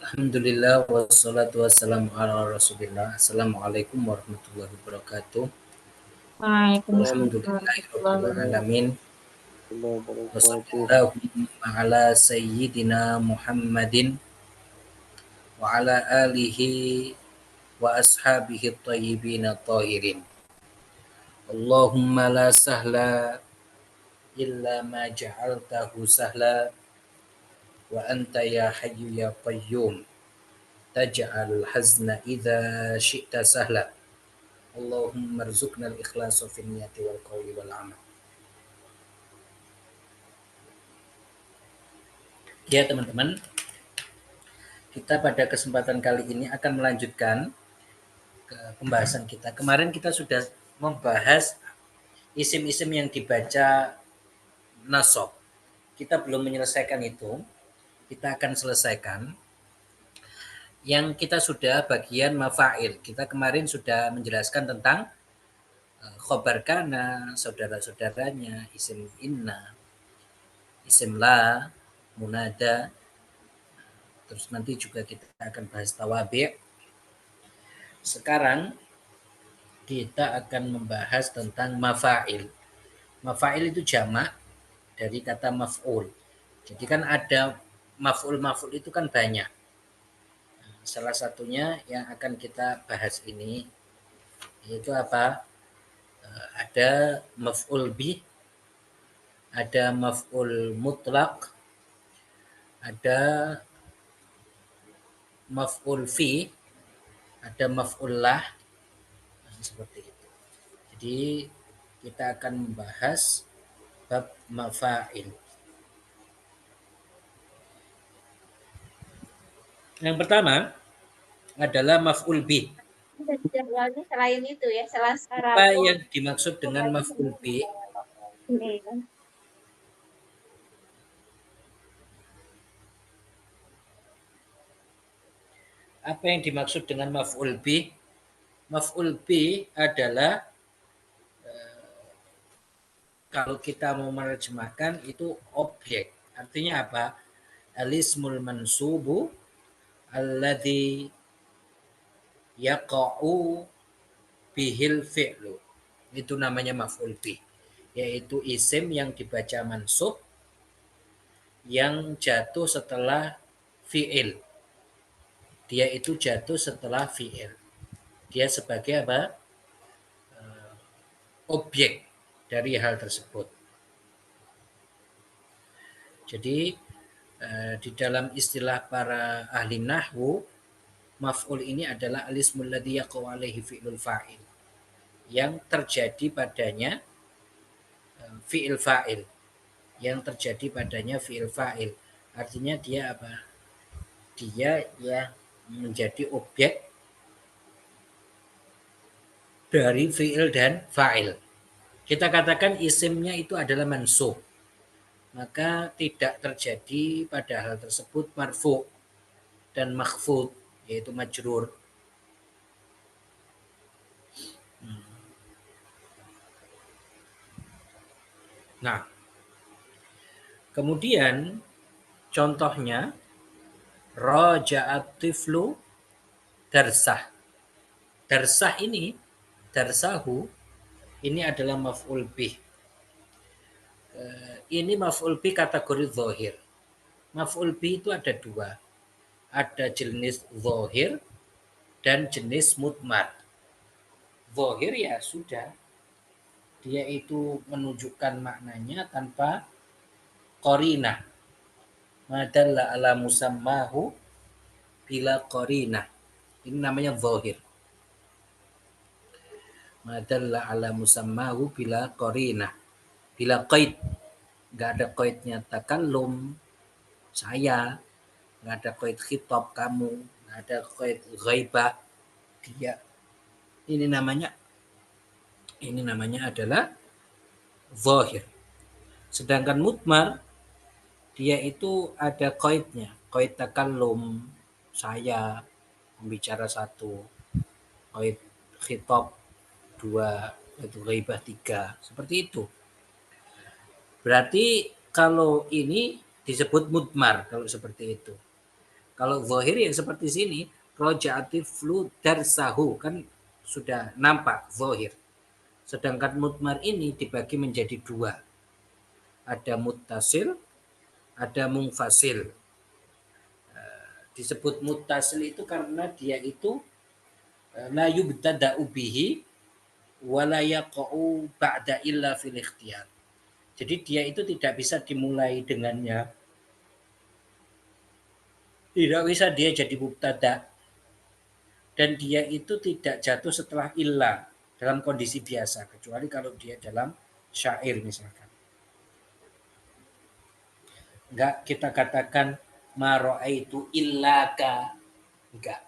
Alhamdulillah wassalatu wassalamu ala rasulillah. Assalamualaikum warahmatullahi wabarakatuh. Waalaikumsalam warahmatullahi Alhamdulillahirabbil wabarakatuh. alamin. Wassallallahu ala sayyidina Muhammadin wa ala alihi wa ashabihi thayyibin thahirin. Allahumma la sahla illa ma ja'altahu sahla wa anta ya hayyu ya qayyum taj'alul hazna idza syi'ta sahla. Allahumma rzuqna al-ikhlasa fi niyati wal qawli wal amal. Ya teman-teman, kita pada kesempatan kali ini akan melanjutkan ke pembahasan kita. Kemarin kita sudah membahas isim-isim yang dibaca nasab. Kita belum menyelesaikan itu. Kita akan selesaikan. Yang kita sudah bagian mafa'il. Kita kemarin sudah menjelaskan tentang khobar kana, saudara-saudaranya, isim inna, isim la, munada. Terus nanti juga kita akan bahas tawabi'. Sekarang kita akan membahas tentang mafa'il. Mafa'il itu jamak dari kata maf'ul. Jadi kan ada maf'ul itu kan banyak. Salah satunya yang akan kita bahas ini yaitu apa? Ada maf'ul bih, ada maf'ul mutlak, ada maf'ul fi, ada maf'ul lah, seperti itu. Jadi kita akan membahas bab mafa'il. Yang pertama adalah maf'ul bih. Jadwalnya selain itu ya, Selasa Apa Rabu. yang dimaksud dengan maf'ul bih? Apa yang dimaksud dengan maf'ul bih? Maf'ul bih adalah kalau kita mau menerjemahkan itu objek. Artinya apa? Al-ismul mansubu alladhi yaqa'u bihil fi'lu. Itu namanya maf'ul bih. Yaitu isim yang dibaca mansub yang jatuh setelah fi'il. Dia itu jatuh setelah fi'il. Dia sebagai apa? Objek dari hal tersebut. Jadi di dalam istilah para ahli nahwu, maf'ul ini adalah alismul ladzi yaqau alaihi fi'lul fa'il. Yang terjadi padanya fi'il fa'il. Yang terjadi padanya fi'il fa'il. Artinya dia apa? Dia ya menjadi objek dari fi'il dan fa'il. Kita katakan isimnya itu adalah mansub. Maka tidak terjadi pada hal tersebut marfu dan makhfud, yaitu majrur. Nah, kemudian contohnya raja'at tiflu darsah. Darsah ini, darsahu ini adalah maf'ul bih. Ini maf'ul bih kategori zahir. Maf'ul bih itu ada dua. Ada jenis zahir dan jenis mudmar. Zahir ya sudah. Dia itu menunjukkan maknanya tanpa qarinah. Madalla ala musammahu bila qarinah. Ini namanya zahir. Madalla ala musammahu bila qarinah. Bila qaid. Nggak ada qaidnya takallum, saya. Nggak ada qaid khitab, kamu. Nggak ada qaid ghaibah, dia. Ini namanya adalah zahir. Sedangkan mudmar dia itu ada qaidnya, qaid takallum, saya, pembicara satu, qaid khitab dua, itu ghaibah tiga, seperti itu. Berarti kalau ini disebut mudmar kalau seperti itu. Kalau zahir yang seperti sini, roja'ati flu darsahu, kan sudah nampak zahir. Sedangkan mudmar ini dibagi menjadi dua. Ada muttasil, ada mungfasil. Disebut muttasil itu karena dia itu la yubtada'u bihi wa la yaqa'u ba'da illa fil ikhtiyar. Jadi dia itu tidak bisa dimulai dengannya. Tidak bisa dia jadi mubtada, dan dia itu tidak jatuh setelah illa dalam kondisi biasa, kecuali kalau dia dalam syair misalkan. Enggak kita katakan ma ra'aitu illaka, enggak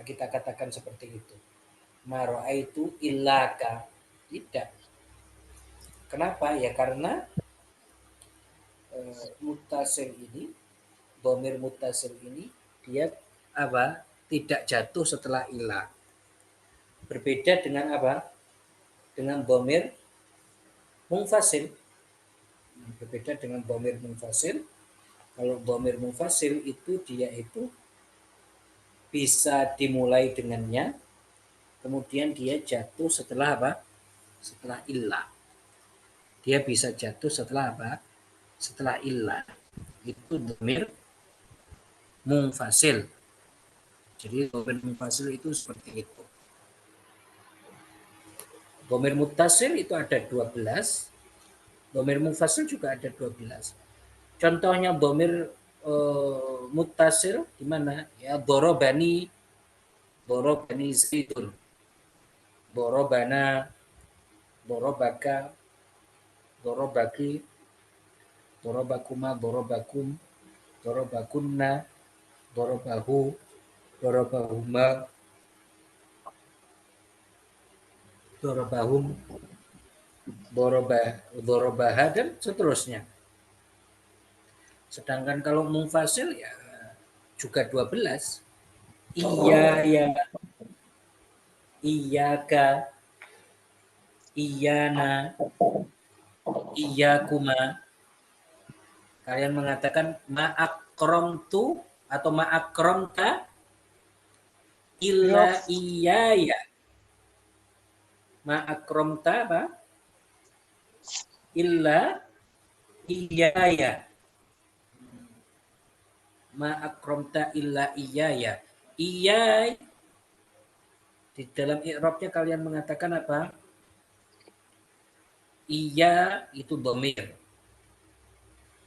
kita katakan seperti itu. Ma ra'aitu illaka, tidak. Kenapa? Ya karena mutasil ini, dhamir mutasil ini dia apa? Tidak jatuh setelah illa. Berbeda dengan apa? Dengan dhamir mungfasil. Berbeda dengan dhamir mungfasil. Kalau dhamir mungfasil itu dia itu bisa dimulai dengannya, kemudian dia jatuh setelah apa? Setelah illa. Dia bisa jatuh setelah apa? Setelah illa. Itu dhamir mungfasil. Jadi dhamir mungfasil itu seperti itu. Dhamir muttasil itu ada 12. Dhamir mungfasil juga ada 12. Contohnya dhamir muttasil di mana? Ya dorobani zaidun. Dorobana, dorobaka, dorobaki, dorobakuma, dorobakum, dorobakunna, dorobahu, dorobahuma, dorobahum, dorobaha, dan seterusnya. Sedangkan kalau mungfasil ya juga 12. Iya ya, iyaka, iyana, iyakuma. Kalian mengatakan ma'akromtu atau ma'akromta illa iyaya. Ma'akromta apa? Illa iyaya. Ma'akromta illa iyaya. Iyai di dalam i'rabnya kalian mengatakan apa? Iya itu dhamir.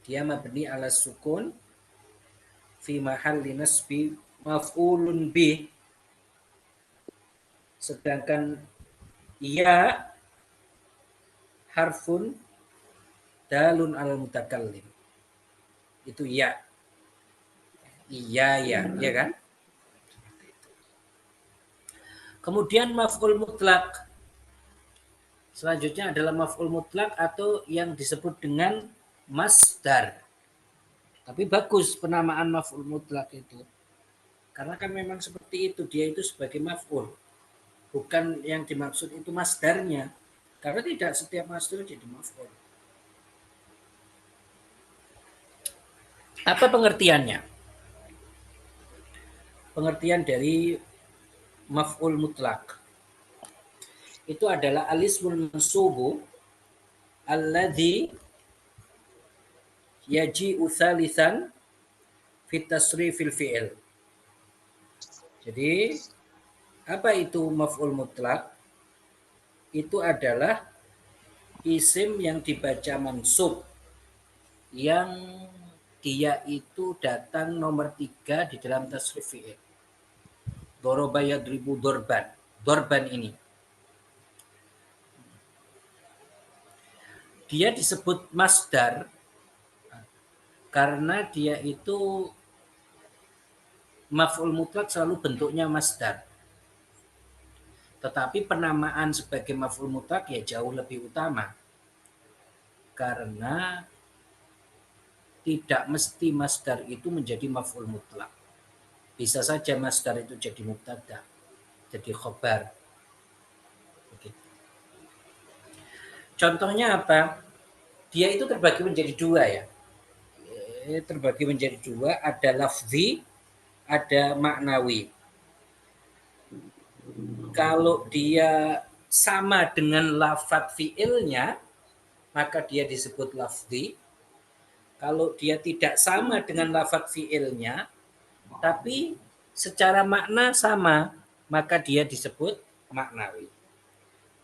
Dia mabni ala sukun fi mahalli nasbi maf'ulun bih. Sedangkan iya harfun dalun al mutakallim. Itu ya. Iya ya, ya kan? Kemudian maf'ul mutlak. Selanjutnya adalah maf'ul mutlak atau yang disebut dengan masdar. Tapi bagus penamaan maf'ul mutlak itu. Karena kan memang seperti itu, dia itu sebagai maf'ul. Bukan yang dimaksud itu masdarnya. Karena tidak setiap masdar jadi maf'ul. Apa pengertiannya? Pengertian dari maf'ul mutlak itu adalah alismul mansubu alladhi yaji'u thalithan fit tasrifil fi'il. Jadi apa itu maf'ul mutlak? Itu adalah isim yang dibaca mansub, yang dia itu datang nomor 3 di dalam tasrif fi'il. Doroba yadribu dorban. Dorban ini. Dia disebut masdar karena dia itu maf'ul mutlak selalu bentuknya masdar. Tetapi penamaan sebagai maf'ul mutlak ya jauh lebih utama. Karena tidak mesti masdar itu menjadi maf'ul mutlak. Bisa saja masdar itu jadi mubtada, jadi khobar. Begitu. Contohnya apa? Dia itu terbagi menjadi dua ya. terbagi menjadi dua, ada lafzi, ada maknawi. Kalau dia sama dengan lafadz fiilnya, maka dia disebut lafzi. Kalau dia tidak sama dengan lafadz fiilnya, tapi secara makna sama, maka dia disebut maknawi.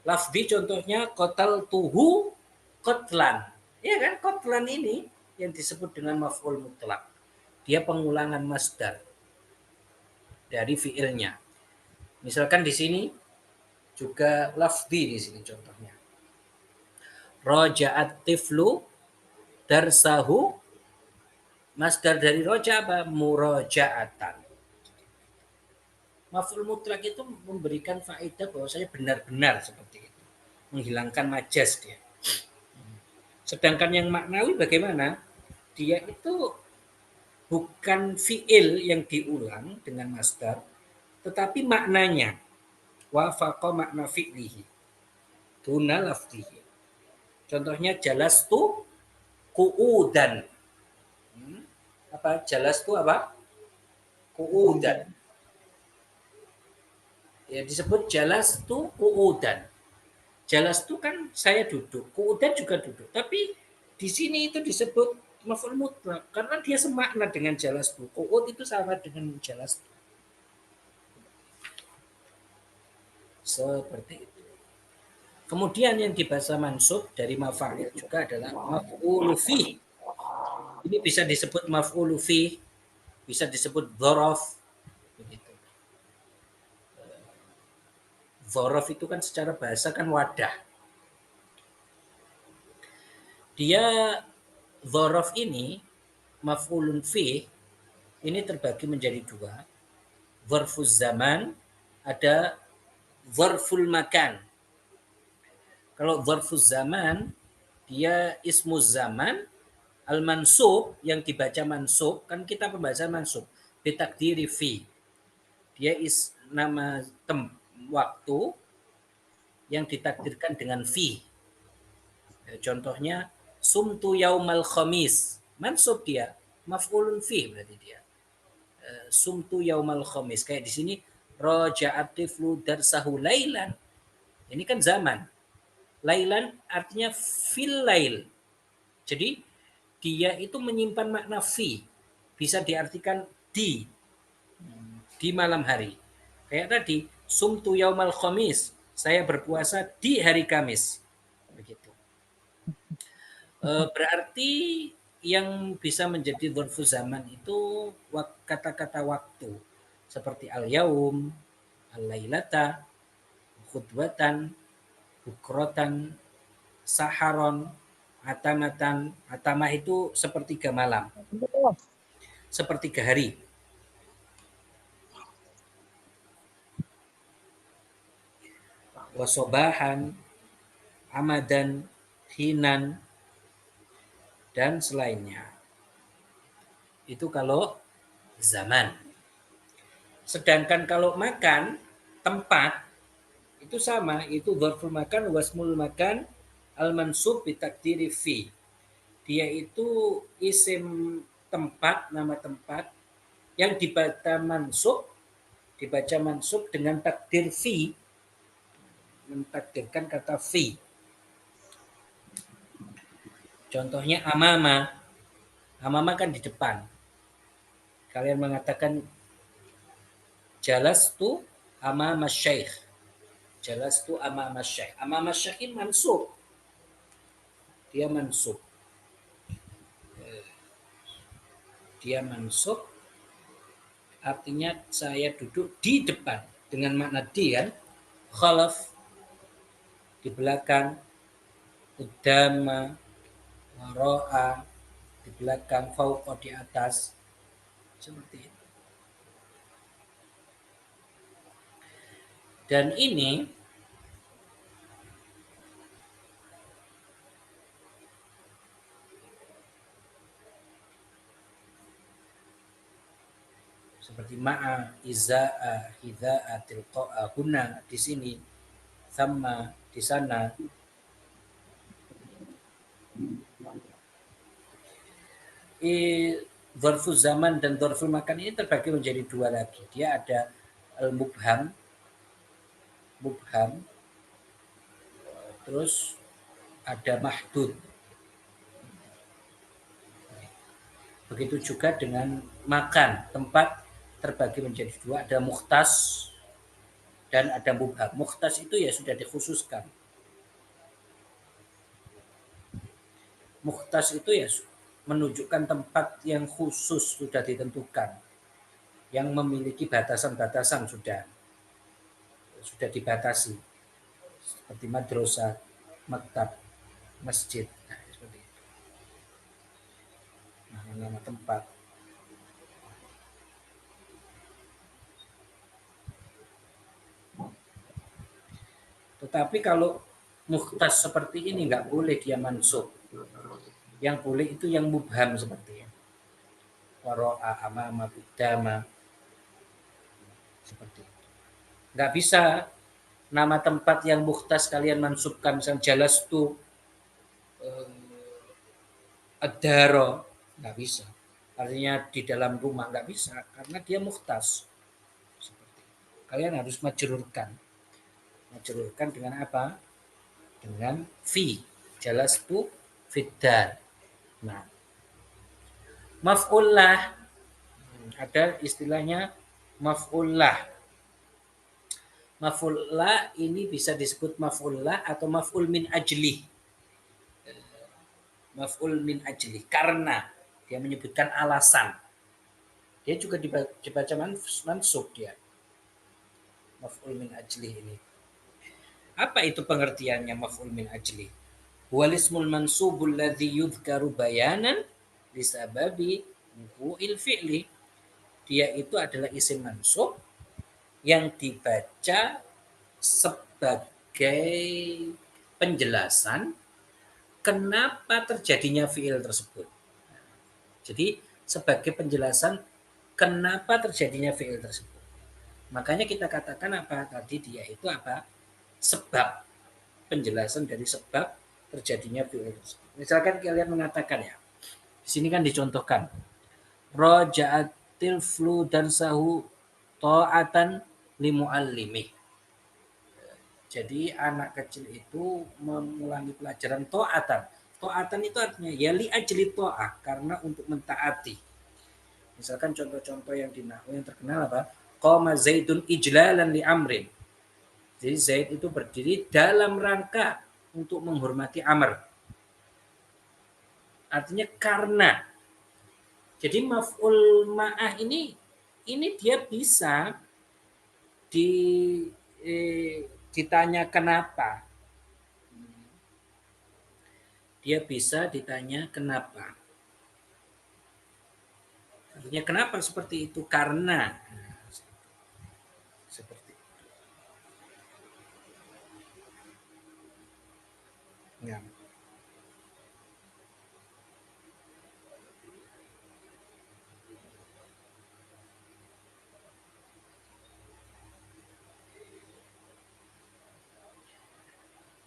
Lafzi contohnya kotal tuhu kotlan. Ya kan, kotlan ini yang disebut dengan maf'ul mutlak. Dia pengulangan masdar dari fiilnya. Misalkan di sini juga lafzi di sini contohnya. Roja'at tiflu darsahu, masdar dari roja apa? Muroja'atan. Maf'ul mutlak itu memberikan faedah bahwa saya benar-benar seperti itu. Menghilangkan majas dia. Sedangkan yang maknawi bagaimana? Dia itu bukan fiil yang diulang dengan masdar, tetapi maknanya. Wafaqa makna fi'lihi. Tuna lafdihi. Contohnya jalastu ku'udan. Apa? Jalastu apa? Ku'udan. Ya disebut jalastu ku'udan. Jalastu kan saya duduk, ku'udan juga duduk. Tapi di sini itu disebut maf'ul mutlak karena dia semakna dengan jalastu. Ku'ud itu sama dengan jalastu. Seperti itu. Kemudian yang di bahasa mansub dari maf'il juga adalah maf'ulu fi. Ini bisa disebut maf'ulu fi, bisa disebut dzaraf begitu. Dzaraf itu kan secara bahasa kan wadah. Dia dzaraf ini maf'ulun fi ini terbagi menjadi dua. Dzarfuz zaman, ada dzarful makan. Kalau dzarfuz zaman dia ismuz zaman al-mansub yang dibaca mansub, kan kita pembaca mansub bitakdiri fi. Dia nama waktu yang ditakdirkan dengan fi. Contohnya sumtu yaumal khamis. Mansub dia, maf'ulun fi berarti dia. Sumtu yaumal khamis. Kayak di sini raja'at tiflu darsahu lailan. Ini kan zaman. Lailan artinya fil lail. Jadi dia itu menyimpan makna fi. Bisa diartikan di malam hari. Kayak tadi, sumtu yaumal khamis. Saya berpuasa di hari Kamis. Begitu. Berarti yang bisa menjadi dzarfu zaman itu kata-kata waktu. Seperti al-yaum, al-lailata, khutbatan, bukrotan, saharon, atamatan. Atamah itu sepertiga malam. Sepertiga hari. Wasobahan, amadan, hinan, dan selainnya. Itu kalau zaman. Sedangkan kalau makan, tempat, itu sama. Itu dzarful makan, wasmul makan, al-mansub bitakdiri fi. Dia itu isim tempat, nama tempat, yang dibaca mansub dengan takdir fi, mentakdirkan kata fi. Contohnya amama. Amama kan di depan. Kalian mengatakan jalastu amama syekh. Jalastu amama syekh. Amama syekh ini mansub. Dia mansub. Dia mansub artinya saya duduk di depan. Dengan makna di kan. Khalaf di belakang. Udama. Waro'a di belakang. Fauqa di atas. Seperti itu. Dan ini seperti ma'a, iza'a, hida'a, tilqa'a, huna di sini, sama di sana. Dzarful zaman dan dzarful makan ini terbagi menjadi dua lagi. Dia ada mubham, mubham, terus ada mahdud. Begitu juga dengan makan, tempat terbagi menjadi dua, ada mukhtas dan ada mubham. Mukhtas itu ya sudah dikhususkan. Mukhtas itu ya menunjukkan tempat yang khusus sudah ditentukan, yang memiliki batasan-batasan sudah dibatasi, seperti madrasah, maktab, masjid. Nah, seperti itu. Nah, nama tempat. Tetapi kalau mukhtas seperti ini nggak boleh dia mansub. Yang boleh itu yang mubham seperti ini. Waro'a, amama, budama. Seperti itu. Nggak bisa nama tempat yang mukhtas kalian mansubkan. Misalnya jalastu, ad-daro. Nggak bisa. Artinya di dalam rumah nggak bisa. Karena dia mukhtas. Seperti itu. Kalian harus majrurkan. Majrurkan dengan apa? Dengan fi. Jalastu fiddar. Nah, maf'ullah ada istilahnya maf'ullah. Maf'ullah ini bisa disebut maf'ullah atau maf'ul min ajli. Maf'ul min ajli karena dia menyebutkan alasan. Dia juga dibaca mansub dia. Maf'ul min ajli ini. Apa itu pengertiannya maf'ul min ajli? Wal ismul mansubul ladzi yudhkaru bayanan lisababi wuqu'il fi'li. Dia itu adalah isim mansub yang dibaca sebagai penjelasan kenapa terjadinya fi'il tersebut. Jadi sebagai penjelasan kenapa terjadinya fi'il tersebut. Makanya kita katakan apa tadi dia itu apa? Sebab, penjelasan dari sebab terjadinya fi'il tersebut. Misalkan kalian mengatakan ya, di sini kan dicontohkan roja'atil flu dan sahu ta'atan limu'allimi. Jadi anak kecil itu mengulangi pelajaran ta'atan. Ta'atan itu artinya ya li ajli ta'ah, karena untuk mentaati. Misalkan contoh-contoh yang di nahwu yang terkenal apa? Qama Zaidun ijlalan li amrin. Jadi Zaid itu berdiri dalam rangka untuk menghormati Amr. Artinya karena. Jadi maf'ul ma'ah ini dia bisa ditanya kenapa. Dia bisa ditanya kenapa. Artinya kenapa seperti itu? Karena. Seperti itu. Ya.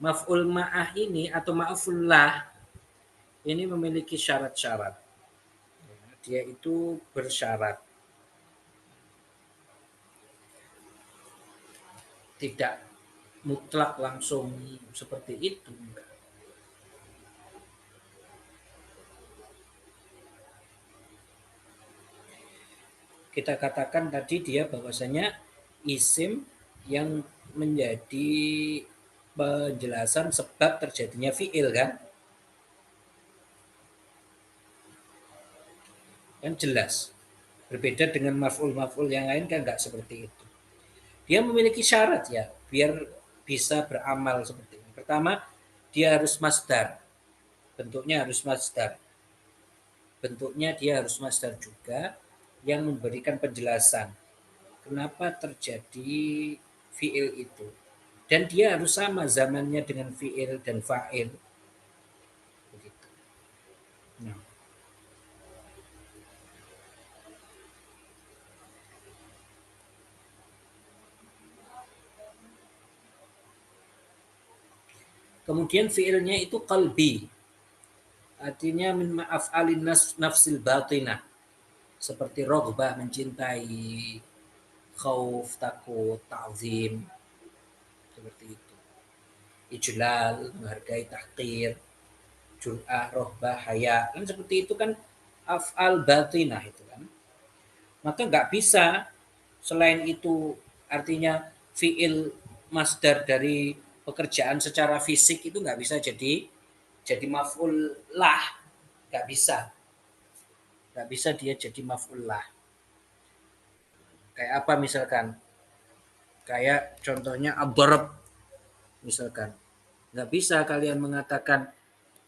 Maf'ul ma'ah ini atau ma'fullah ini memiliki syarat-syarat. Dia itu bersyarat. Tidak mutlak langsung seperti itu. Kita katakan tadi dia bahwasanya isim yang menjadi penjelasan sebab terjadinya fi'il kan? Kan jelas. Berbeda dengan maf'ul-maf'ul yang lain kan nggak seperti itu. Dia memiliki syarat ya biar bisa beramal seperti ini. Pertama, dia harus masdar. Bentuknya harus masdar. Bentuknya dia harus masdar juga yang memberikan penjelasan kenapa terjadi fi'il itu. Dan dia harus sama zamannya dengan fi'il dan fa'il. Begitu. Nah. Kemudian fi'ilnya itu qalbi artinya min ma'af'alin nafsil batinah, seperti roghbah mencintai, khauf takut, ta'zim, seperti itu. Ijlal menghargai, tahqir, jur'ah, rohbah, haya, kan seperti itu kan af'al batinah itu kan. Maka nggak bisa selain itu, artinya fiil masdar dari pekerjaan secara fisik itu nggak bisa jadi maf'ul lah, nggak bisa, nggak bisa dia jadi maf'ul lah. Kayak apa misalkan? Kayak contohnya abarab misalkan. Nggak bisa kalian mengatakan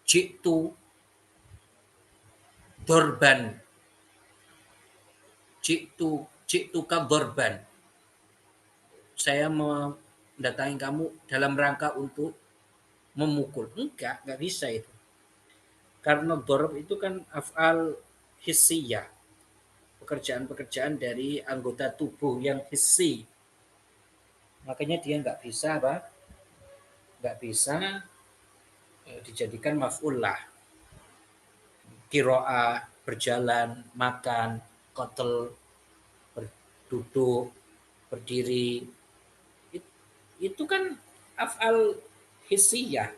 jitu dorban, jitu dorban. Saya mendatangi kamu dalam rangka untuk memukul. Enggak bisa itu. Karena dorob itu kan af'al hissiyah. Pekerjaan-pekerjaan dari anggota tubuh yang hissi. Makanya dia nggak bisa apa? Nggak bisa dijadikan maf'ul lah. Kiro'ah, berjalan, makan, kotel, duduk, berdiri. Itu kan af'al hissiyah.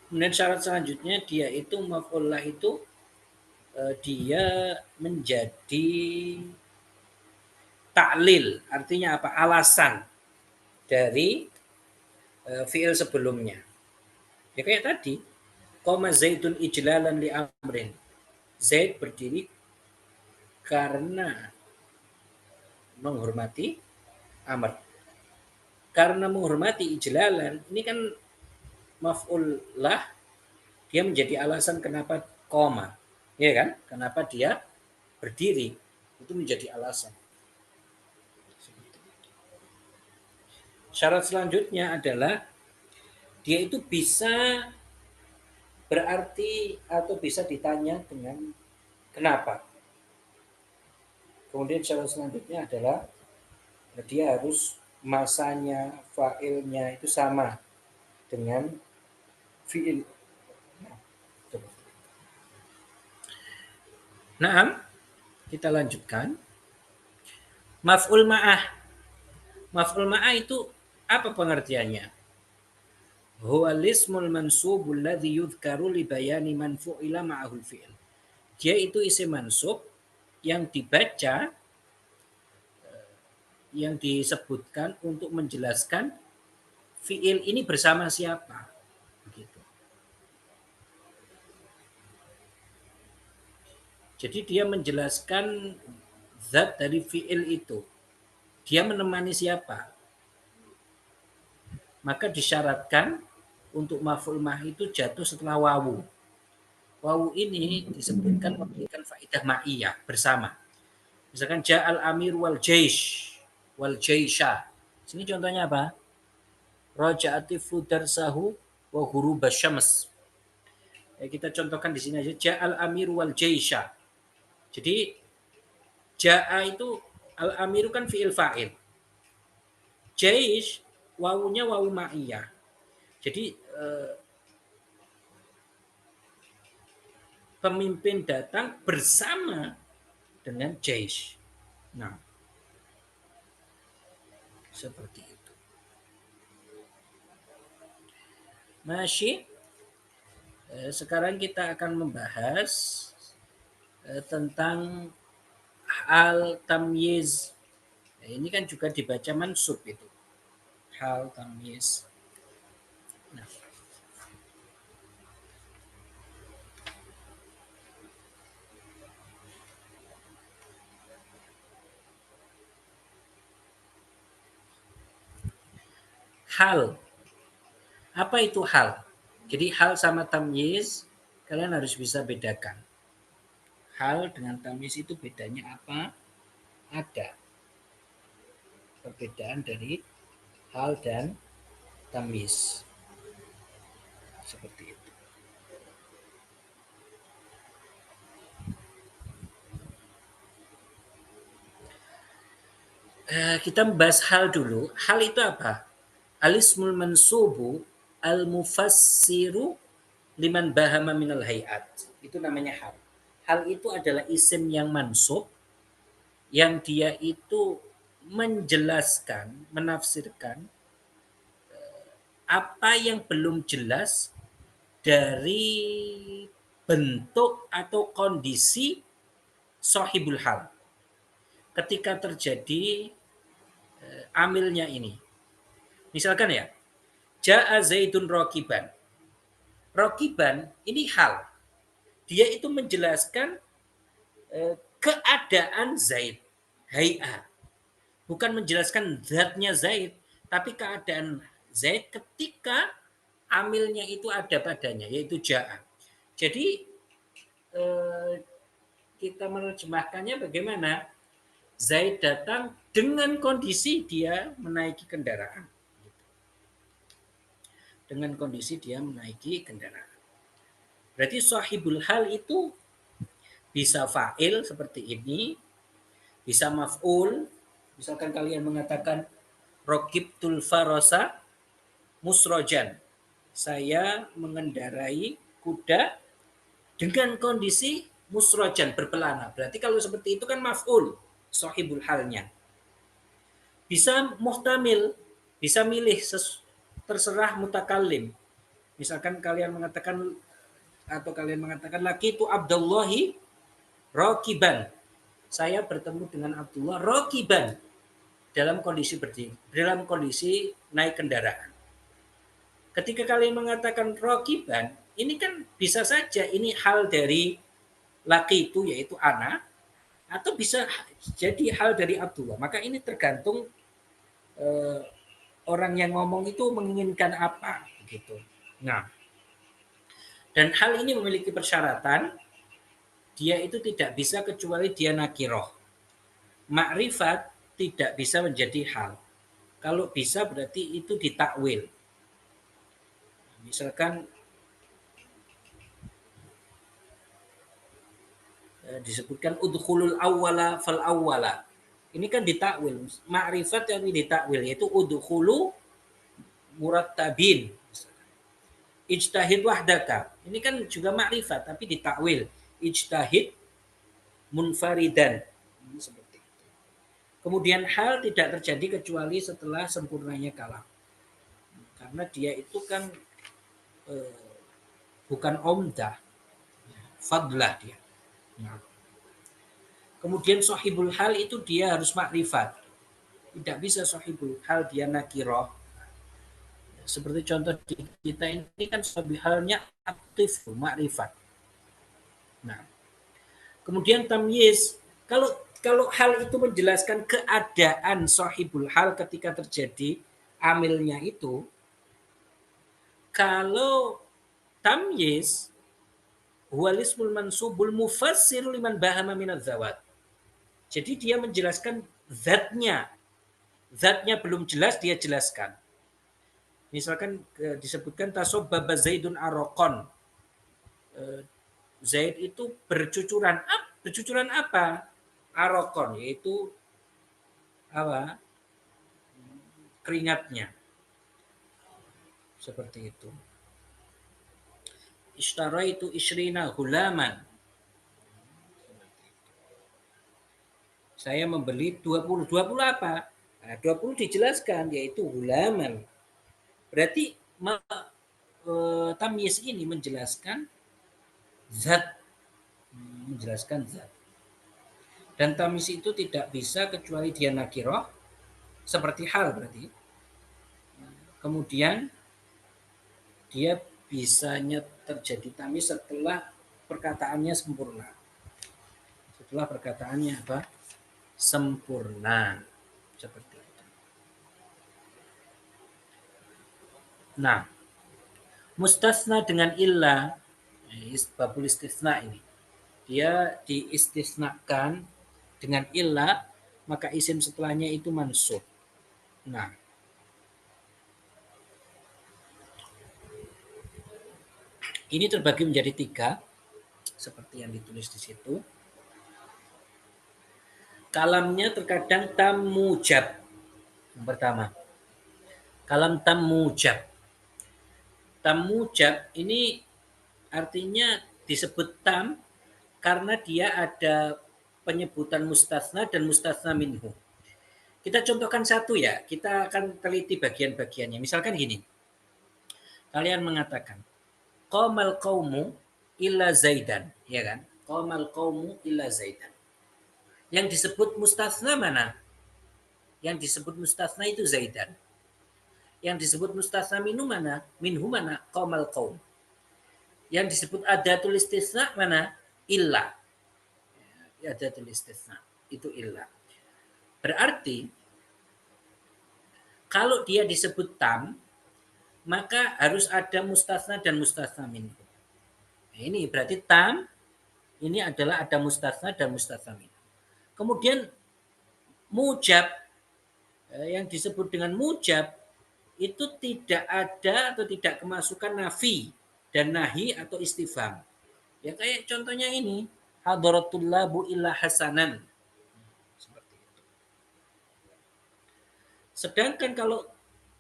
Kemudian syarat selanjutnya dia itu maf'ul lah itu dia menjadi taklil, artinya apa? Alasan dari fiil sebelumnya. Ya kayak tadi, qoma Zaidun ijlalan li amrin. Zaid berdiri karena menghormati Amr. Karena menghormati ijlalan, ini kan maf'ul lah, dia menjadi alasan kenapa koma. Ya kan? Kenapa dia berdiri. Itu menjadi alasan. Syarat selanjutnya adalah dia itu bisa berarti atau bisa ditanya dengan kenapa. Kemudian syarat selanjutnya adalah dia harus masanya, fa'ilnya itu sama dengan fi'il. Nah, kita lanjutkan. Maf'ul ma'ah. Maf'ul ma'ah itu apa pengertiannya? Huwa lismul mansubul ladzi yudhkaru li bayani man fu'ila ma'ahul fi'il. Dia itu isim mansub yang dibaca, yang disebutkan untuk menjelaskan fi'il ini bersama siapa. Begitu. Jadi dia menjelaskan zat dari fi'il itu. Dia menemani siapa. Maka disyaratkan untuk maf'ul ma'ah itu jatuh setelah wawu. Wawu ini disebutkan memberikan faidah ma'iyah bersama. Misalkan ja'al amir wal jaish wal jaisha. Sini contohnya apa? Raja'ati darsahu wa ghurubas syams. Ya, kita contohkan di sini aja ja'al amir wal jaisha. Jadi ja'a itu al amiru kan fi'il fa'il. Jaish wawunya wawu ma'iyah. Jadi pemimpin datang bersama dengan jaish. Nah, seperti itu. Masih. Sekarang kita akan membahas tentang hal tamyiz. Ini kan juga dibaca mansub itu. Hal tamyiz. Nah. Hal. Apa itu hal? Jadi hal sama tamyiz kalian harus bisa bedakan. Hal dengan tamyiz itu bedanya apa? Ada perbedaan dari hal dan tamyiz. Seperti itu. Kita membahas hal dulu. Hal itu apa? Alismul mansubu al-mufassiru liman bahama minal hayat. Itu namanya hal. Hal itu adalah isim yang mansub yang dia itu menjelaskan, menafsirkan apa yang belum jelas dari bentuk atau kondisi sahibul hal. Ketika terjadi amilnya ini. Misalkan ya, ja'a zaidun rokiban. Rokiban ini hal. Dia itu menjelaskan keadaan Zaid. Hay'a. Bukan menjelaskan zatnya Zaid, tapi keadaan Zaid ketika amilnya itu ada padanya, yaitu ja'a. Jadi kita menerjemahkannya bagaimana? Zaid datang dengan kondisi dia menaiki kendaraan. Dengan kondisi dia menaiki kendaraan. Berarti sahibul hal itu bisa fa'il seperti ini, bisa maf'ul. Misalkan kalian mengatakan rokibtul farosa musrojan. Saya mengendarai kuda dengan kondisi musrojan, berpelana. Berarti kalau seperti itu kan maf'ul, sahibul halnya. Bisa muhtamil, bisa milih terserah mutakalim. Misalkan kalian mengatakan laki itu Abdullahi rokiban. Saya bertemu dengan Abdullah rokiban dalam kondisi berdiri, dalam kondisi naik kendaraan. Ketika kalian mengatakan rokiban, ini kan bisa saja ini hal dari laki itu yaitu ana, atau bisa jadi hal dari Abdullah. Maka ini tergantung orang yang ngomong itu menginginkan apa gitu. Nah, dan hal ini memiliki persyaratan, dia itu tidak bisa kecuali dia nakiroh. Makrifat tidak bisa menjadi hal. Kalau bisa berarti itu ditakwil. Misalkan disebutkan udkhulul awwala fal awwala. Ini kan ditakwil. Makrifat yang ditakwil yaitu udkhulu murattabin. Ijtahid wahdaka. Ini kan juga makrifat tapi ditakwil. Ijtahid munfaridan. Seperti itu. Kemudian hal tidak terjadi kecuali setelah sempurnanya kalam. Karena dia itu kan bukan omdah, fadlah dia. Nah. Kemudian sahibul hal itu dia harus makrifat. Tidak bisa sahibul hal dia nakiroh. Seperti contoh di kita ini kan sahibul halnya aktif, makrifat. Nah, kemudian tamyiz. Kalau hal itu menjelaskan keadaan sahibul hal ketika terjadi amilnya itu, kalau tamyiz huwalismul mansubul mufassir liman bahama minadz zawat. Jadi dia menjelaskan zatnya. Zatnya belum jelas dia jelaskan. Misalkan disebutkan tasobbaba Zaidun arokon. Zaid itu bercucuran. Bercucuran apa? Arokon, yaitu apa? Keringatnya. Seperti itu. Ishtara itu isrina hulaman. Saya membeli 20. 20 apa? Nah, 20 dijelaskan yaitu hulaman. Berarti tamyiz ini menjelaskan zat. Menjelaskan zat. Dan tamyiz itu tidak bisa kecuali dia nakiroh. Seperti hal berarti. Kemudian dia bisanya terjadi tamyiz setelah perkataannya sempurna. Setelah perkataannya apa? Sempurna. Seperti itu. Nah, mustasna dengan illah, babul istisna ini. Dia diistisnakan dengan illah, maka isim setelahnya itu mansub. Nah, ini terbagi menjadi 3, seperti yang ditulis di situ. Kalamnya terkadang tam mujab. Yang pertama, kalam tam mujab. Tam mujab ini artinya disebut tam karena dia ada penyebutan mustasna dan mustasna minhu. Kita contohkan satu ya, kita akan teliti bagian-bagiannya. Misalkan gini, kalian mengatakan, qamal qaumu illa zaidan, ya kan? Qamal qaumu illa zaidan. Yang disebut mustasna mana? Yang disebut mustasna itu zaidan. Yang disebut mustasna minhu mana? Minhu mana? Qamal qaum. Yang disebut adatul istisna mana? Illa. Adatul istisna itu illa. Berarti kalau dia disebut tam, maka harus ada mustasna dan mustasna minhu. Nah, ini berarti tam ini adalah ada mustasna dan mustasna minhu. Kemudian mujab, yang disebut dengan mujab itu tidak ada atau tidak kemasukan nafi dan nahi atau istifham. Ya kayak contohnya ini, hadaratul labu illa hasanan. Seperti itu. Sedangkan kalau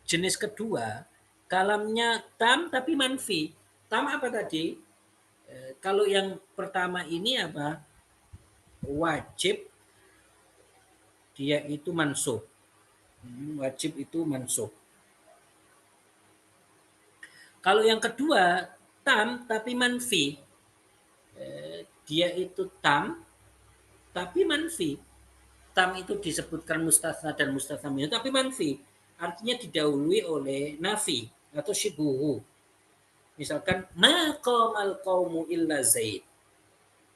jenis kedua, kalamnya tam tapi manfi. Tam apa tadi? Kalau yang pertama ini apa? Wajib dia itu mansub. Wajib itu mansub. Kalau yang kedua tam tapi manfi, dia itu tam tapi manfi. Tam itu disebutkan mustasna dan mustasna minhu tapi manfi. Artinya didahului oleh nafi atau syibuhu. Misalkan ma qamal qaumu illa zaid.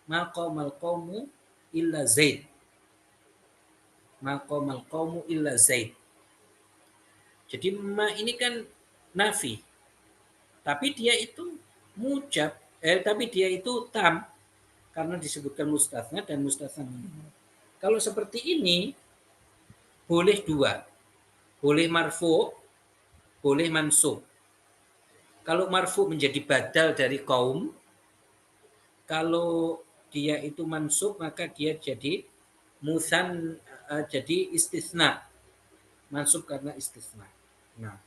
Ma qamal qaumu illa zaid. Ma qamal qaumu illa zaid. Jadi ma ini kan nafi. Tapi dia itu mujab, tapi dia itu tam karena disebutkan mustasna dan mustasna minhu. Kalau seperti ini boleh dua. Boleh marfu, boleh mansub. Kalau marfu menjadi badal dari kaum, kalau dia itu mansub maka dia jadi musan, jadi istisna. Mansub karena istisna. Nah,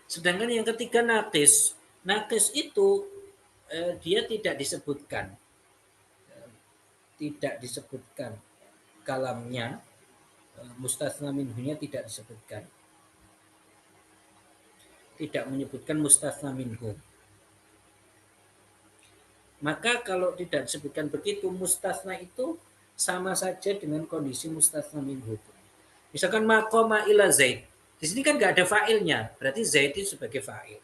sedangkan yang ketiga nakis. Nakis itu dia tidak disebutkan. Tidak disebutkan kalamnya, mustasna minhunya tidak disebutkan. Tidak menyebutkan mustasna minhu. Maka kalau tidak disebutkan begitu, mustasna itu sama saja dengan kondisi mustasna minhu. Misalkan maqama ila zaid. Di sini kan nggak ada fa'ilnya, berarti zaid itu sebagai fa'il.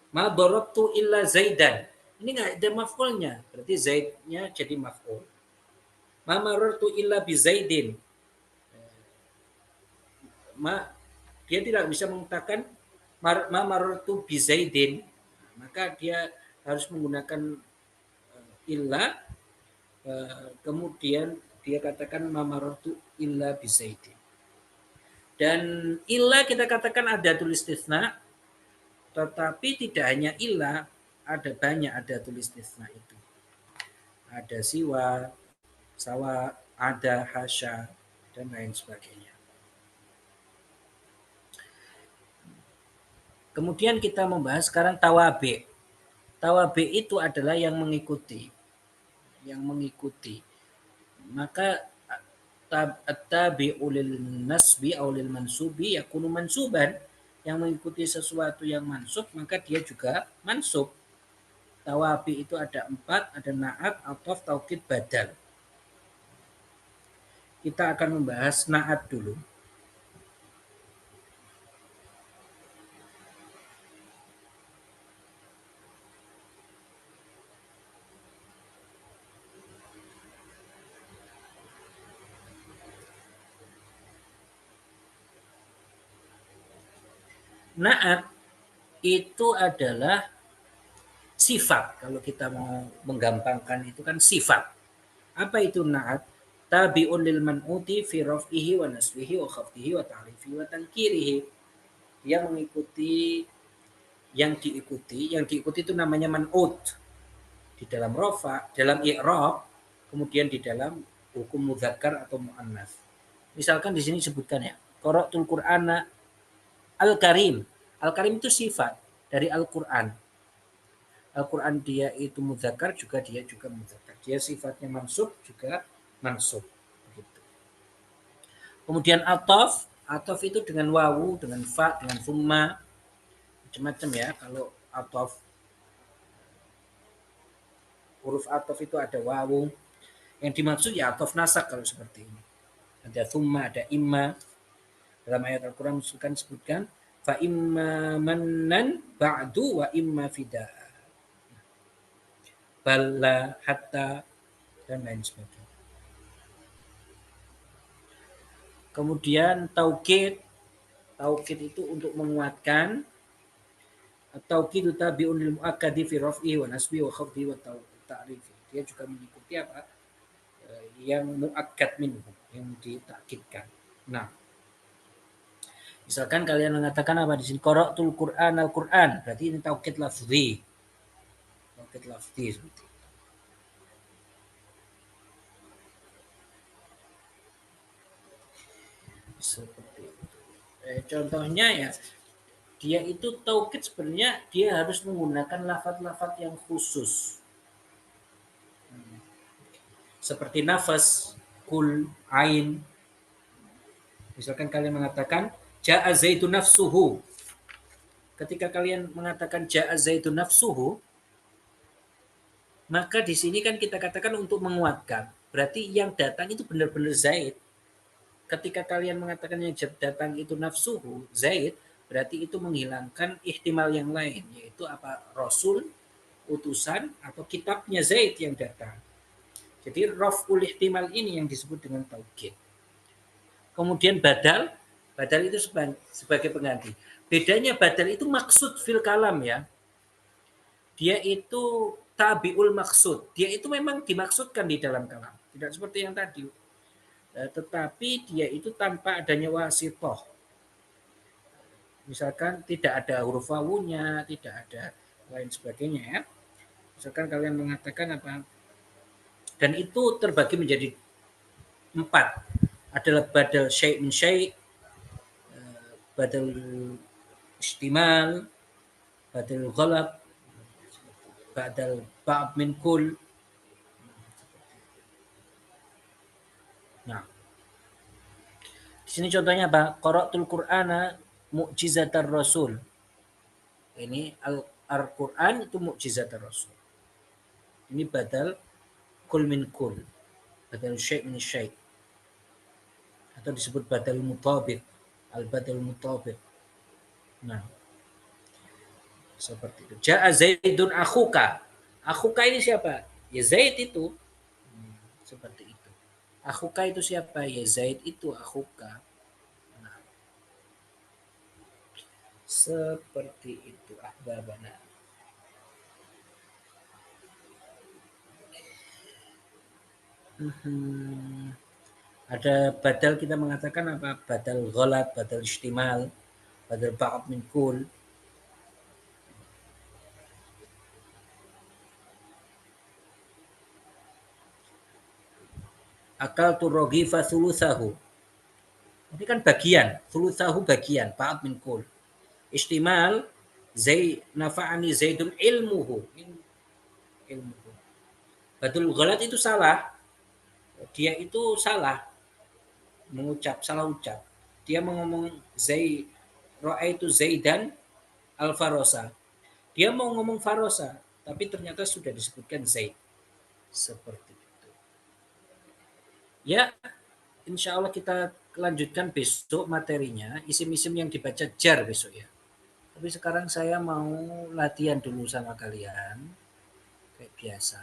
Ma darabtu illa zaidan. Ini nggak ada maf'ulnya, berarti zaidnya jadi maf'ul. Ma marartu illa bi zaidin. Dia tidak bisa mengatakan ma marartu bi zaidin. Maka dia harus menggunakan illa, kemudian dia katakan ma marartu illa bi zaidin. Dan illa kita katakan ada tulis istisna, tetapi tidak hanya illa, ada banyak ada tulis istisna itu. Ada siwa, sawa, ada hasya, dan lain sebagainya. Kemudian kita membahas sekarang tawabi. Tawabi itu adalah yang mengikuti. Yang mengikuti. Maka at-tabi'u lil nasbi aw lil mansubi yakunu mansuban. Yang mengikuti sesuatu yang mansub maka dia juga mansub. Tawabi itu ada 4, ada na'at, ataf, taukid, badal. Kita akan membahas na'at dulu. Na'at itu adalah sifat. Kalau kita mau menggampangkan itu kan sifat. Apa itu na'at? Tabi'un lil man'uti fi raf'ihi wa nasbihi wa khafdihi wa ta'rifihi wa tankirihi. Yang mengikuti yang diikuti itu namanya man'ut. Di dalam rafa, dalam i'rab, kemudian di dalam hukum mudzakkar atau muannas. Misalkan di sini sebutkan ya, qara'tul Qur'ana al-Karim. Al-Karim itu sifat dari Al-Quran. Al-Quran dia itu mudzakkar juga dia juga mudzakkar. Dia sifatnya mansub juga mansub. Begitu. Kemudian atof itu dengan wawu, dengan fa, dengan summa, macam-macam ya. Kalau atof, huruf atof itu ada wawu. Yang dimaksud ya atof nasak kalau seperti ini. Ada summa, ada imma. Dalam ayat Al-Quran disebutkan fa imma mannan ba'du wa imma fida'a. Balla, hatta, dan lain sebagainya. Kemudian taukid itu untuk menguatkan. Taukid tabi'un lil muakkadi fi raf'i wa nasbi wa khafdi wa ta'rifi. Dia juga mengikuti apa? Yang muakkad minhu, yang ditakkidkan. Nah, misalkan kalian mengatakan apa di sini? Qara'tul Qur'an al-Qur'an. Berarti ini taukid lafzi. Taukid lafzi seperti itu. Seperti itu. Contohnya ya, dia itu taukid sebenarnya dia harus menggunakan lafaz-lafaz yang khusus. Seperti nafas, kul, ain. Misalkan kalian mengatakan ja'a zaitun nafsuhu. Ketika kalian mengatakan ja'a zaitun nafsuhu, maka di sini kan kita katakan untuk menguatkan. Berarti yang datang itu benar-benar Zaid. Ketika kalian mengatakan yang datang itu nafsuhu, Zaid, berarti itu menghilangkan ihtimal yang lain, yaitu apa? Rasul, utusan, atau kitabnya Zaid yang datang. Jadi raf'ul ihtimal ini yang disebut dengan taukid. Kemudian badal itu sebagai pengganti. Bedanya badal itu maksud fil kalam ya. Dia itu tabiul maksud. Dia itu memang dimaksudkan di dalam kalam. Tidak seperti yang tadi. Tetapi dia itu tanpa adanya wasitoh. Misalkan tidak ada huruf wawunya, tidak ada lain sebagainya ya. Misalkan kalian mengatakan apa? Dan itu terbagi menjadi 4. Adalah badal syai' min syai', badal istimal, badal ghalab, badal ba'd min kul. Nah, di sini contohnya apa? Qara'tul Qur'ana mu'jizatar Rasul. Ini Al-Qur'an itu mu'jizatar Rasul. Ini badal kul min kul. Badal syai' min syai'. Atau disebut badal mutabid. Al-badal mutabid. Nah, seperti itu. Ja'a Zaidun akhuka. Akhuka ini siapa? Ya Zaid itu. Seperti itu. Akhuka itu siapa? Ya Zaid itu akhuka. Nah, seperti itu ahbabana. Ada badal kita mengatakan apa? Badal ghalat, badal istimal, badal ba'd min kul. Akal turrogifa sulusahu. Ini kan bagian, sulusahu bagian, ba'd min kul. Istimal, nafa'ani zaidun ilmuhu. Ilmuhu. Badul ghalat itu salah. Dia itu salah mengucap, salah ucap. Dia ngomong ra'aitu Zaidan al-Farosa. Dia mau ngomong Farosa, tapi ternyata sudah disebutkan Zaid. Seperti itu. Ya, insya Allah kita lanjutkan besok materinya, isim-isim yang dibaca jar besok ya. Tapi sekarang saya mau latihan dulu sama kalian, kayak biasa.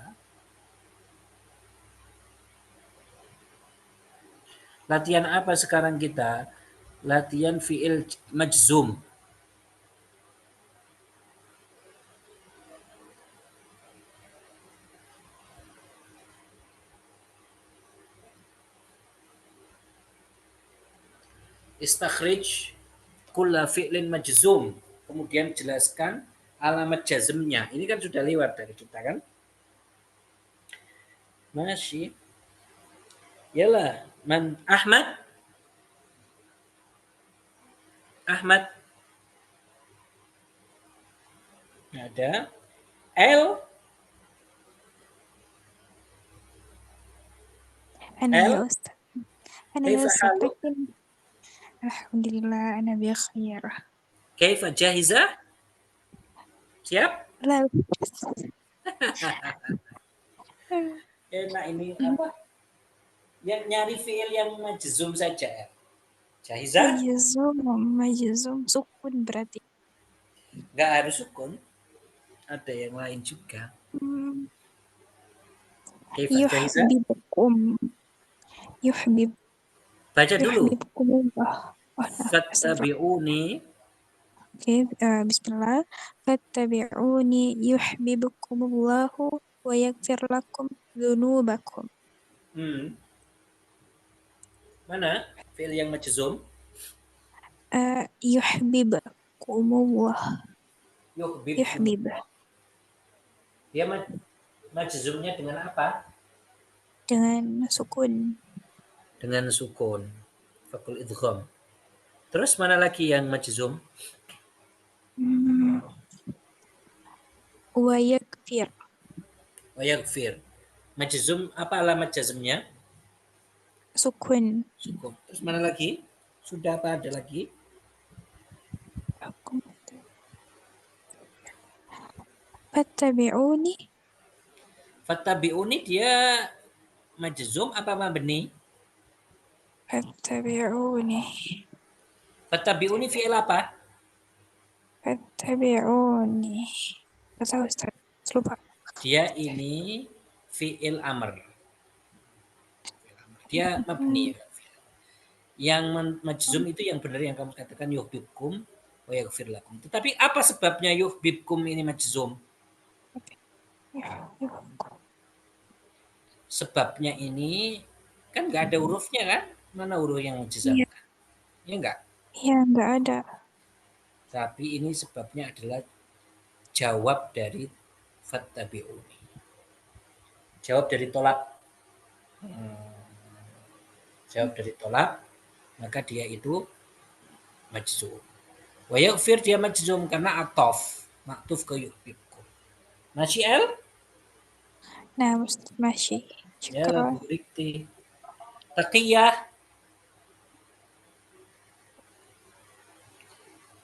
Latihan apa sekarang kita? Latihan fi'il majzum. Istakhrij kulla fi'lin majzum. Kemudian jelaskan alamat jazmnya. Ini kan sudah lewat dari kita kan? Masih. Yalah, man Ahmad. Ahmad. Ada. L. أنا يا L. أستاذ أنا يا كيف أستاذ حالك؟ لكن الحمد لله أنا بخير. كيف جاهزة؟ Siap? لا Enak ini apa? Yang nyari fiil yang majzum saja. Jahizah? مجزوم سكون berarti. Nggak harus sukun. Ada yang lain juga. Kaifa jahizah? يحببكم يحبب Baca dulu. يحببكم الله. Fattabi'uni. Oke, bismillah. Fattabi'uni yuhibbukumullahu wa yaghfir lakum dzunubakum. Mana fiil yang majzum? Yuhibbukumullah. Yuhbibkum. Yuhbib Dia majzumnya dengan apa? dengan sukun. Dengan sukun. Fakul idgham. Terus mana lagi yang majzum? Wa yaghfir. Wa yaghfir. Majzum apa alamat jazmnya? Sukun. Sukun. Terus mana lagi? Sudah apa ada lagi? Fattabi'uni. Fattabi'uni dia majzum apa mabni? Fattabi'uni. Fattabi'uni fi'il apa? Fattabi'uni. Gak tahu Ustaz. Lupa. Dia ini fi'il amr. Dia mabni. Yang majzum itu yang benar yang kamu katakan yuhibbukum wa yaghfir lakum. Tetapi apa sebabnya yuhibbukum ini majzum? Sebabnya ini kan nggak ada hurufnya kan? Mana huruf yang menjazamkan? Ya enggak? Iya, nggak ada. Tapi ini sebabnya adalah jawab dari fattabi'uni. Jawab dari tolak. Jawab dari tolak, maka dia itu majzum. Wa yaghfir dia majzum karena atof, maktuf ke yuhibbukum. Masih L? Nah, masih. Ya lagu rikti. Taqiyah.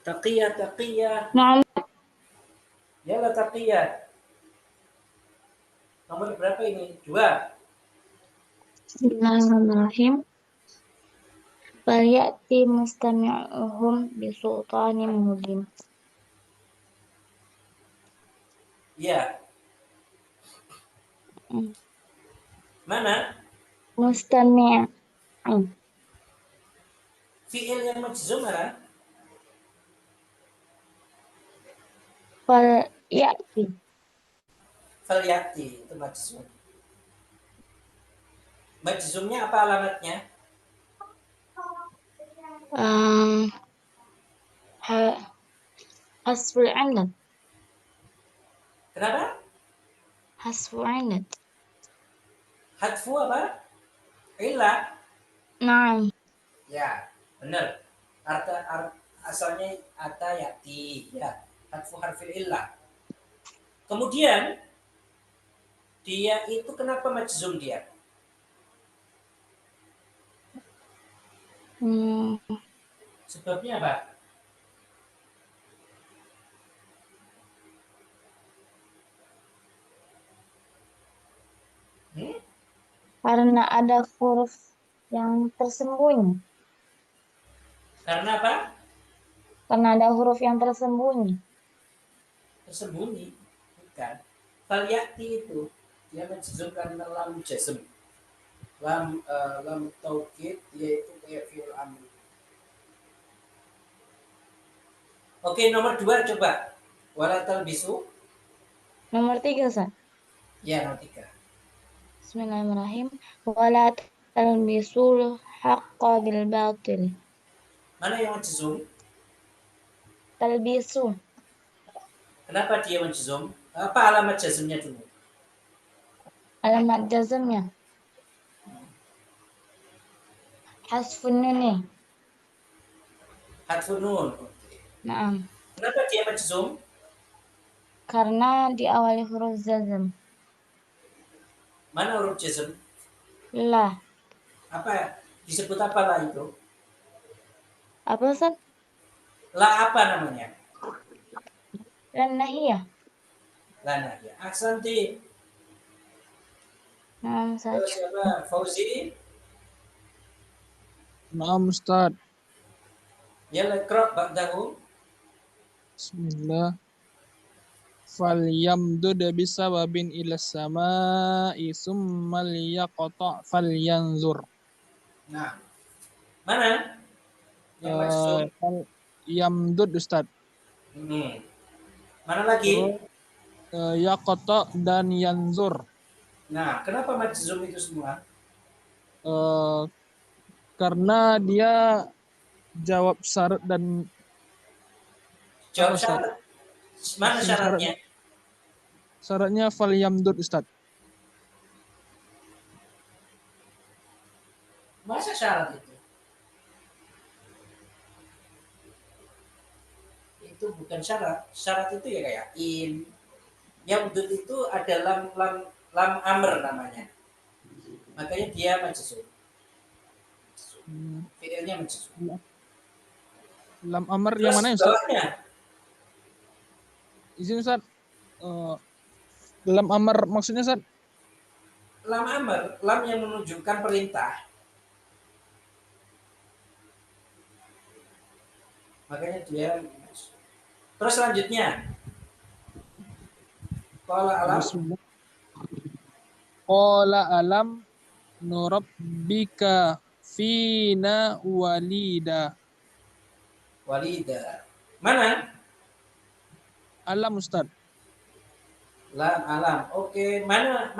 Taqiyah. Naam. Ya lah taqiyah. Nomor berapa ini? 2. Bismillahirrahmanirrahim. Falyati mustami'uhum bisultanin mubin. Ya. Mana? Mustami'. Fi'il yang majzum mana? Falyati. Falyati itu majzum. Majzumnya apa alamatnya? Hasful illat. Kenapa? Hasful illat. Hadfu apa? Ilah. Naam. Ya, benar. Asalnya ata yati. Ya, hadfu harfil illah. Kemudian dia itu kenapa majzum dia? Sebabnya apa? Karena ada huruf yang tersembunyi. Karena apa? Karena ada huruf yang tersembunyi. Tersembunyi. Bukan. Falyati itu dia majzum karena lam jazm. Lam taukid yaitu kayak fi'il amr. Oke, nomor 2 coba. Wala talbisu. Nomor 3, Ustaz. Ya, nomor 3. Bismillahirrahmanirrahim. Wala talbisul haqqa bil batil. Mana yang majzum? Talbisu. Kenapa dia majzum? Apa alamat jazmnya dulu? Alamat jazmnya hasfun nun. Hadfun nun. Naam. Kenapa dia majzum? Karena diawali huruf jazm. Mana huruf jazm? La. Apa disebut apa lah itu? Apa Ustaz? La apa namanya? Lan nahiyah. Lana ya. Ahsanti. Nah, Ustaz. Siapa? Fauzi? Naam Ustaz. Yalla iqra ba'dahu. Bismillah. Falyamdud bisababin ila sama'i summa liyaqta' falyanzur. Nah, mana? Yang maksud? Yamdud Ustaz. Mana lagi? Yaqta' dan yanzur. Nah, kenapa majzum itu semua? Karena dia jawab syarat dan Jawab Ustaz? syarat. Mana Isim syaratnya? Syaratnya falyamdud Ustaz. Masa syarat itu? Itu bukan syarat. Syarat itu ya kayak in. Yamdud itu ada lam amr namanya. Makanya dia majzum. Fi'ilnya majzum. Lam amr Terus yang mana Ustaz? bawahnya? Izin Ustaz. Lam amr maksudnya Ustaz? Lam amr, lam yang menunjukkan perintah. Makanya dia. Terus selanjutnya. Qala alam. Qala alam nurabbika fina walida. Walida. Mana? Alam Ustaz. Lam alam. Oke, mana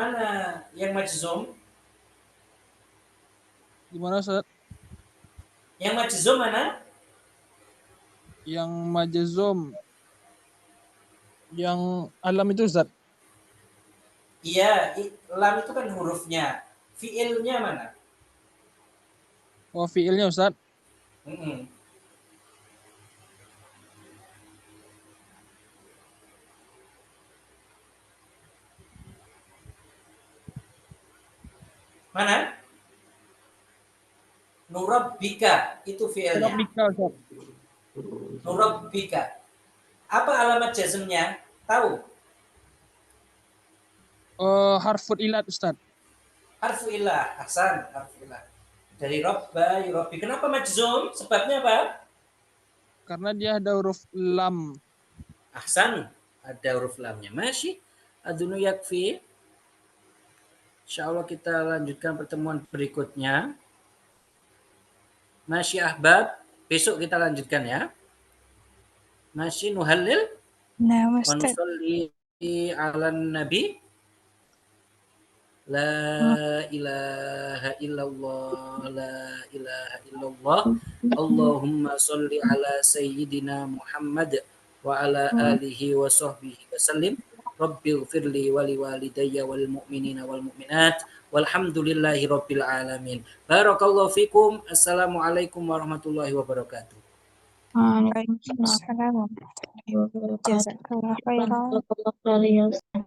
yang majzum? Gimana Ustaz? Yang majzum mana? Yang majzum. Yang alam itu Ustaz. Iya, lam itu kan hurufnya. Fiilnya mana? Oh, fiilnya Ustaz. Mana? Nurabbika itu fiilnya. Nurabbika Ustaz. Nurabbika. Apa alamat jazmnya? Tahu? Harful ilat Ustaz. Harfu ilah. Ahsan, harfu ilah. Dari robba, yurabbi. Kenapa majzum? Sebabnya apa? Karena dia ada huruf lam. Ahsan, ada huruf lamnya. Masih. Adunu yakfi. Insyaallah kita lanjutkan pertemuan berikutnya. Masih ahbab. Besok kita lanjutkan ya. Masih nuhallil. Nah, Wa Ustaz. nusalli ala nabi. La ilaha illallah, la ilaha illallah. Allahumma salli ala sayyidina Muhammad wa ala alihi wa sahbihi wa sallim. Rabbighfirli wa liwalidayya wal mu'minina wal mu'minat. Walhamdulillahi rabbil alamin. Barakallahu fikum. Assalamualaikum warahmatullahi wabarakatuh. Waalaikumsalam warahmatullahi wabarakatuh. Jazakallah khairan. Jazakallah khairan.